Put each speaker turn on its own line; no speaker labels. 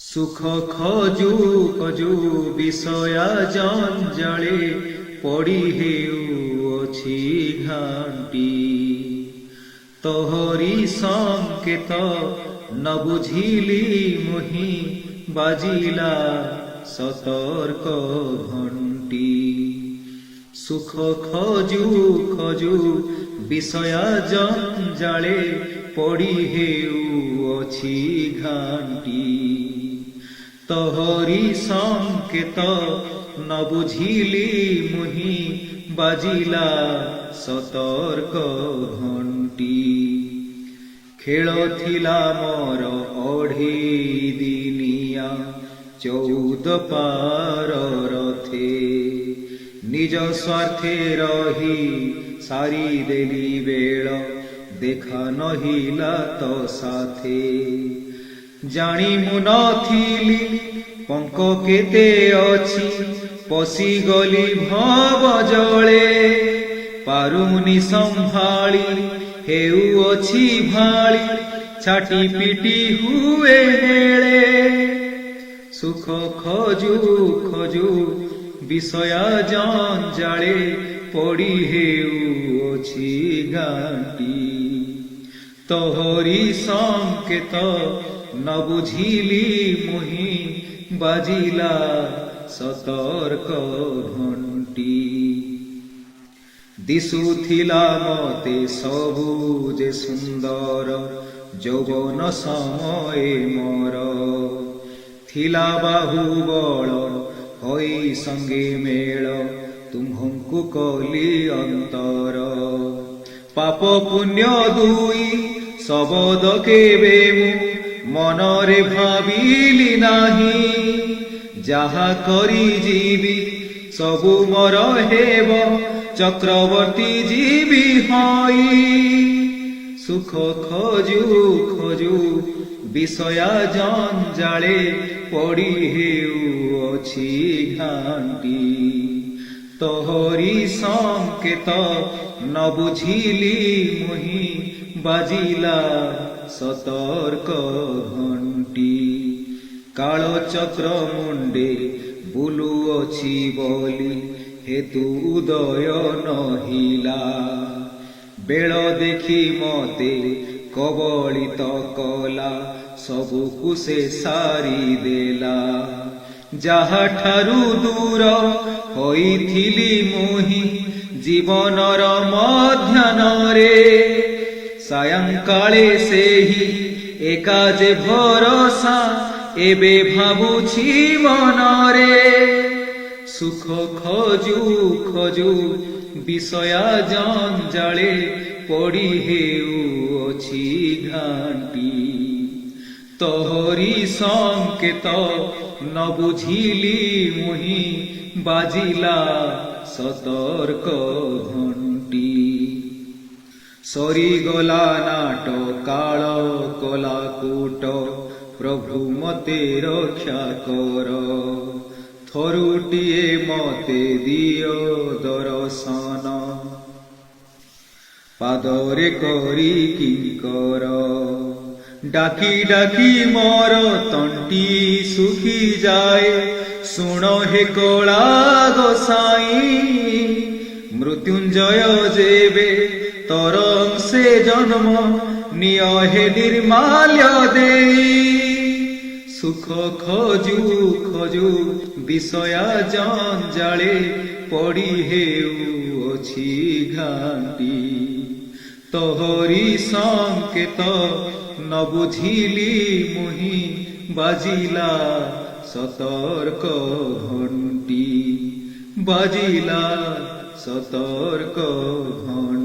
সুখ খজু খজু বিষয়া জঞ্জালে পড়ি হেউছি ঘাটি তোহরি সংকেত ন বুঝিলি মুহি বাজিলা সতর্ক ঘণ্টি সুখ খজু খজু বিষয়া জঞ্জালে পড়ি হেউছি ঘাটি তোহরি সংকেত ন বুঝিলি মুহি বাজিলা সতর্ক ঘণ্টি খেল থিলা মোর অঢ়ি দিনিয়া 14 পার রথে নিজ স্বার্থে রহি সারি দেলি বেଳ দেখা নহিলা তো সাথে জানি মু নথিলি পঙ্ক কেতে অছি পশিগলি ভব জଳେ পাରୁନି ସମ୍ଭାଳି ହେଉଅଛି ଭାଳି ଛାଟି ପିଟି ହୁଏ ହେଳେ ସୁଖ ଖୋଜୁ ଖୋଜୁ বিষয়া ଜଞ୍ଜାଳେ ପଡ଼ି ହେଉଅଛି ଘାଟି তোহরি সংকেত ন বুঝিলি মুহি বাজিলা সতর্ক ঘণ্টি দিশুথিলা মতে সবু যে সুন্দর যৌবন সময়ে মোর থিলা বাহু বଳ হই সঙ্গে মেଳ তুম্ভଙ୍କୁ কলি অন্তর পাপ পুণ্য দুই শবদ কেবে মু মনরে ভাবিলি নাহি যাহা করি জীবি সবু মর হেব চক্রবর্তী জীবি হই সুখ খোজু খোজু বিষয়া জঞ্জালে পড়ি হেউছি ঘাটি তোহরি সংকেত ন বুঝিলি মুহি বাজিলা সতর্ক ঘণ্টি কাল চক্র মুন্ডে বুলুଅছি বলি হেতু উদয় নহিলা বেଳ দেখি মতে কবଳିত কলা ସବୁକୁ ସେ ସାରି ଦେଲା ଯାହାଠାରୁ ଦୂର ହୋଇଥିଲି ମୁହିଁ ଜୀବନର ମଧ୍ୟାହ୍ନରେ ସାୟଂକାଳେ ସେହି ଏକା ଯେ ଭରସା ଏବେ ଭାବୁଛି ମନରେ ସୁଖ ଖୋଜୁ ଖୋଜୁ বিষয়া ଜଞ୍ଜାଳେ ପଡ଼ି ହେଉଅଛି ଘାଟି তোহরি সংকেত ন বুঝিলি মুহি বাজিলা সতর্ক ঘণ্টি সরিগলা নাট কাଳ কলা কূট প্রভু মতে রক্ষা কর থরুটিয়ে মতে দিও দর্শন পাদরে করি কিঙ্কর ডাকি ডাকি মোর তন্টি শুখি যায় শুণ হে কলা গোসাই মৃত্যুঞ্জয় যেবে তর সে জন্ম নিয় হে নির্মাল্য দেই সুখ খোজু খোজু বিষয়া জঞ্জালে পড়ি হেউছি ঘাটি তোহরি সংকেত ন বুঝিলি মুহি বাজিলা সতর্ক ঘণ্টি বাজিলা সতর্ক ঘণ্টি।